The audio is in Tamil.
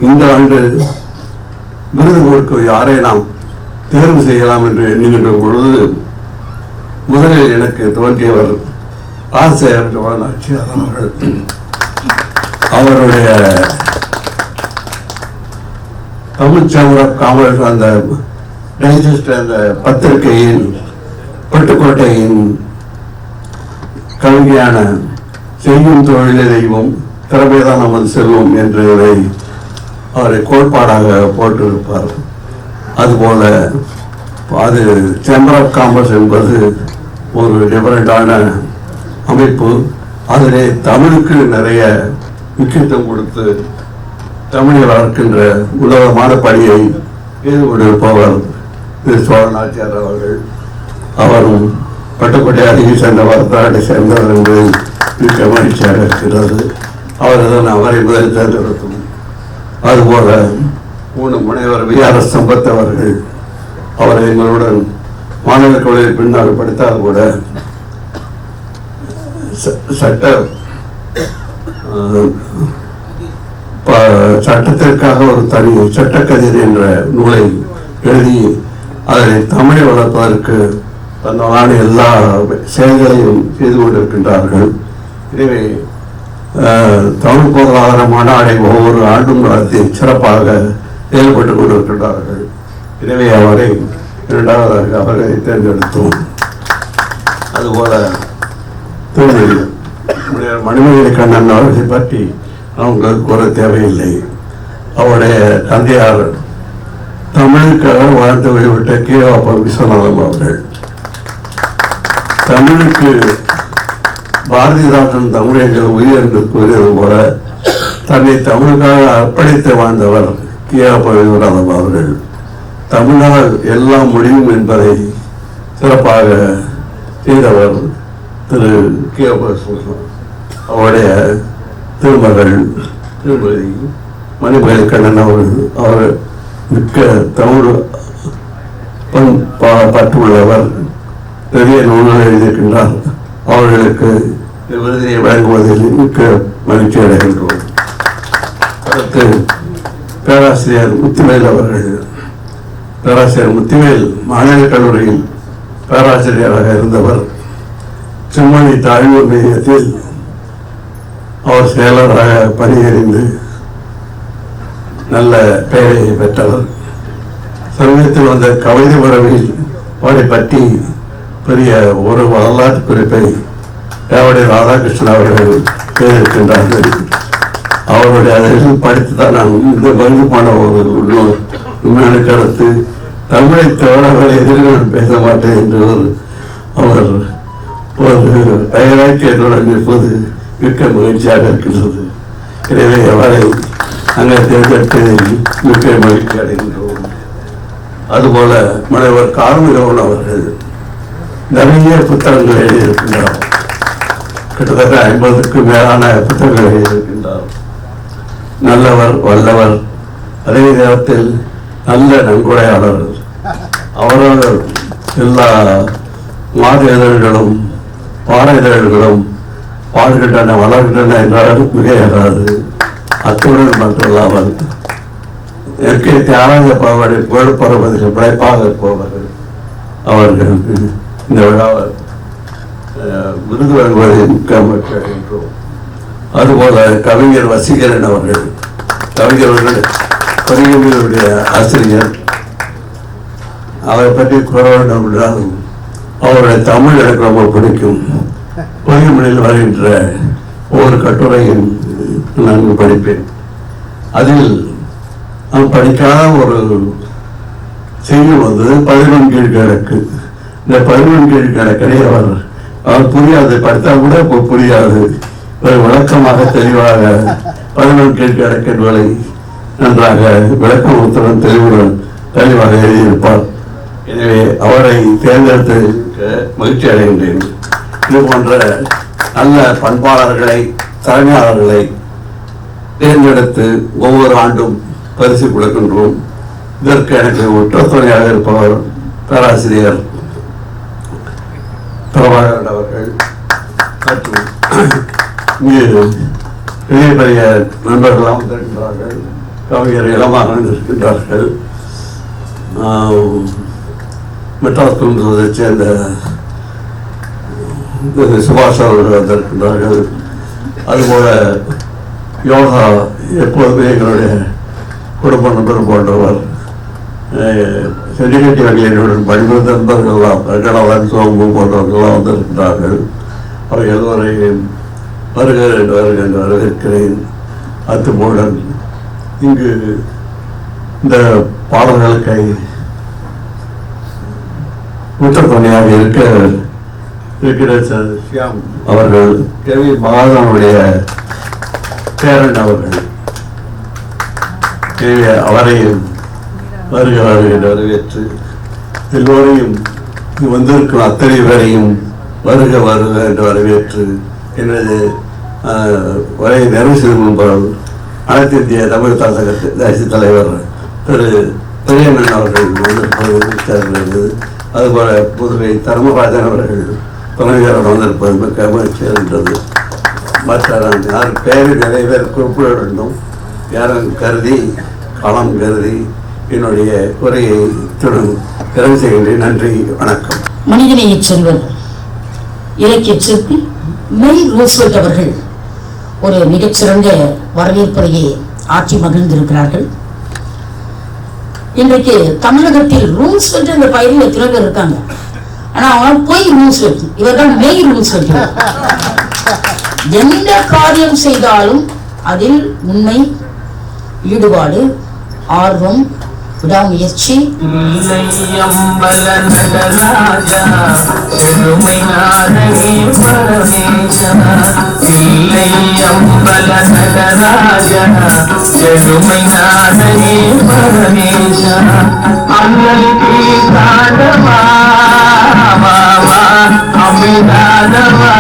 இந்த ஆண்டு விருது கொடுக்க யாரை நாம் தேர்வு செய்யலாம் என்று எண்ணுகின்ற பொழுது முதலில் எனக்கு தோன்றியவர் ஆசிரியர் நாச்சியார் அவர்கள். அவருடைய தமிழ்ச்சமூகம் காமராஜ் அந்த டைஜஸ்ட் அந்த பத்திரிகையின் பட்டுக்கோட்டையின் கவிஞான செய்யும் தொழிலை தெய்வம் திறமைதான் நமது செல்வம் என்று அவரை கோட்பாடாக போட்டிருப்பார். அதுபோல அது சேம்பர் ஆஃப் காமர்ஸ் என்பது ஒரு டிஃபரெண்டான அமைப்பு. அதிலே தமிழுக்கு நிறைய முக்கியத்துவம் கொடுத்து தமிழை வளர்க்கின்ற உலகமான பணியை செய்து கொண்டிருப்பவர் திரு சோழ நாச்சியார் அவர்கள். அவரும் பட்டுக்கோட்டை அருகே சேர்ந்த வரலாற்றை சேர்ந்தவர் என்பது மிக்க மகிழ்ச்சியாக இருக்கிறது. அவர்தான் அவரை முதலில் தேர்ந்தெடுத்தோம். அதுபோல முனைவர் VRS சம்பத் அவர்கள், அவரை எங்களுடன் மாணவர் கல்லூரியில் பின்னால் படித்தால் கூட சட்டத்திற்காக ஒரு தனி சட்டக்கதிர் என்ற நூலை எழுதி அதனை தமிழை வளர்ப்பதற்கு தன்னாலான எல்லா செயல்களையும் செய்து கொண்டிருக்கின்றார்கள். எனவே தமிழ் பொருளாதார மாநாடை ஒவ்வொரு ஆண்டும் நடத்தி சிறப்பாக செயல்பட்டுக் கொண்டிருக்கின்றார்கள். எனவே அவரை இரண்டாவதாக அவரை தேர்ந்தெடுத்தோம். அதுபோல மணிமேகலை கண்ணன் அவர்களை பற்றி அவங்களுக்கு கூற தேவையில்லை. அவருடைய தந்தையார் தமிழுக்காக வாழ்ந்து வழிவிட்ட கே.அப்ப விஸ்வநாதம் அவர்கள். தமிழுக்கு பாரதிதாசன் தமிழர்கள் உயிர் என்று கூறியது போல தன்னை தமிழுக்காக அர்ப்பணித்து வாழ்ந்தவர் கே.அப்ப விஸ்வநாதம் அவர்கள். தமிழால் எல்லாம் முடியும் என்பதை சிறப்பாக செய்தவர் திரு கே.அப்ப விஸ்வநாதம். அவருடைய திருமகள் திருமதி மணிமேகலை கண்ணன் அவர் மிக்க தமிழ் பற்றுள்ளவர். பெரிய நூல்கள் எழுதியிருக்கின்றார். அவர்களுக்கு விருதினை வழங்குவதில் மிக்க மகிழ்ச்சி அடைகின்றோம். அடுத்து பேராசிரியர் முத்துவேல் அவர்கள். பேராசிரியர் முத்துவேல் மாநில கல்லூரியில் பேராசிரியராக இருந்தவர். செம்மொழி தாழ்வு மையத்தில் அவர் செயலராக பணியறிந்து நல்ல பெயரை பெற்றவர். சமீபத்தில் வந்த கவிதை உறவில் அவரை பற்றி பெரிய ஒரு வரலாற்று குறிப்பை தேவடைய ராதாகிருஷ்ணன் அவர்கள் செய்திருக்கின்றார்கள். அவருடைய அதில் படித்துதான் நான் இந்த பங்கு போன ஒரு உண்மையான கருத்து. தமிழை தவறாக எதிர்கள் பேச மாட்டேன் என்று அவர் ஒரு பெயராக்கி என்னுடன் இருப்பது மிக்க மகிழ்ச்சியாக இருக்கின்றது. எனவே அவரை அங்கே தேர்ந்தெடுத்ததில் மிக்க மகிழ்ச்சி அடைகின்றோம். அதுபோல முனைவர் கார்மிகவன் அவர்கள் நிறைய புத்தகங்கள் எழுதியிருக்கின்றார். கிட்டத்தட்ட 50க்கும் மேலான புத்தகங்கள் எழுதியிருக்கின்றார். நல்லவர், வல்லவர், அதே நேரத்தில் நல்ல நன்கொடையாளர். அவர்கள் எல்லா மாத இதழ்களும் பாட இதழ்களும் வாழ்கின்றன, வளர்கின்றன என்றால் மிகையாகாது. அத்துடன் மட்டுமல்லாமல் இயற்கை தியாகராஜ பாவாடை புகழ்பெறுவதில் பிழைப்பாக இருப்பவர்கள். அவர்களுக்கு இந்த விழாவை விருது வழங்குவதை மிக்கமற்றோம். அதுபோல கவிஞர் வசீகரன் அவர்கள், கவிஞர்கள் பரிகவியுடைய ஆசிரியர். அவரை பற்றி கூற வேண்டும் என்றால் அவருடைய தமிழ் எனக்கு ரொம்ப பிடிக்கும். பொய்மொழியில் வருகின்ற ஒவ்வொரு கட்டுரையும் நான் படிப்பேன். அதில் நான் படிக்காத ஒரு செய்தி வந்தது 11 கீழ்கணக்கு. இந்த 11 கீழ்கணக்கை அவர் புரியாது, படித்தால் கூட புரியாது. ஒரு விளக்கமாக தெளிவாக 11 கீழ்கணக்கு என்பதை நன்றாக விளக்கத்துடன் தெளிவாக எழுதியிருப்பார். எனவே அவரை தேர்ந்தெடுத்து மகிழ்ச்சி அடைகின்றேன். இது போன்ற நல்ல பண்பாளர்களை, தலைமையாளர்களை தேர்ந்தெடுத்து ஒவ்வொரு ஆண்டும் பரிசு கொடுக்கின்றோம். இதற்கு எனக்கு ஒற்றத்துணையாக இருப்பவர் பேராசிரியர் பிரபாகரன் அவர்கள் மற்றும் இங்கு பெரிய பெரிய நண்பர்களாக வந்திருக்கின்றார்கள். கவிஞர் இளமாக இருக்கின்றார்கள். மெட்ராஸ் குடும்பத்தை சேர்ந்த சுபாஷ் அவர்கள் வந்திருக்கின்றார்கள். அதுபோல யோகா எப்போதுமே எங்களுடைய குடும்ப நண்பர் போன்றவர் செடிகட்டி வகையினுடன் படிவந்த நண்பர்கள்லாம் கணவன் சோம்பு போன்றவர்கள்லாம் வந்திருக்கிறார்கள். அவர்கள் எல்லோரையும் வருகிறேன் என்று வரவேற்கிறேன். அத்துமூடன் இங்கு இந்த பாடல்களுக்கு உத்தரத்துணையாக இருக்கிற ஷியாம் அவர்கள் கவி மகாதனுடைய பேரன் அவர்கள் அவரையும் வருகிறார்கள் என்று வரவேற்று எல்லோரையும் வந்திருக்கும் அத்தனை பேரையும் வருக வருக என்று வரவேற்று எனது உரையை நிறைவு செய்து கொள்பார் அனைத்து இந்திய தமிழ் தேசிய தலைவர் திரு பெரியண்ணன் அவர்கள் வந்திருப்பது, அதுபோல புதுவை தர்மராஜன் அவர்கள் துணைவியாளர் வந்திருப்பது மிக மகிழ்ச்சி இருந்தது. மற்ற நான் யார் பேரை நிறைய பேர் குறிப்பிட வேண்டும். யாரும் கருதி களம் கருதி என்னுடைய உரையை நிறைவு செய்கின்றேன். நன்றி, வணக்கம். மனிதநேய செல்வர் இலக்கிய சிற்பி மெய் ரூஸ்வெல்ட் அவர்கள் ஒரு மிகச்சிறந்த வரவேற்புரையை ஆட்சி மகிழ்ந்திருக்கிறார்கள். இன்றைக்கு தமிழகத்தில் ரூஸ்வெல்ட் என்ற பயிரில் எத்தனை பேர் இருக்காங்க. ஆனா அவங்க பொய் ரூஸ்வெல்ட், இவர்கள் மெய் ரூஸ்வெல்ட். எந்த காரியம் செய்தாலும் அதில் உண்மை, ஈடுபாடு, ஆர்வம், விடாமுயற்சி. அமிதாதவா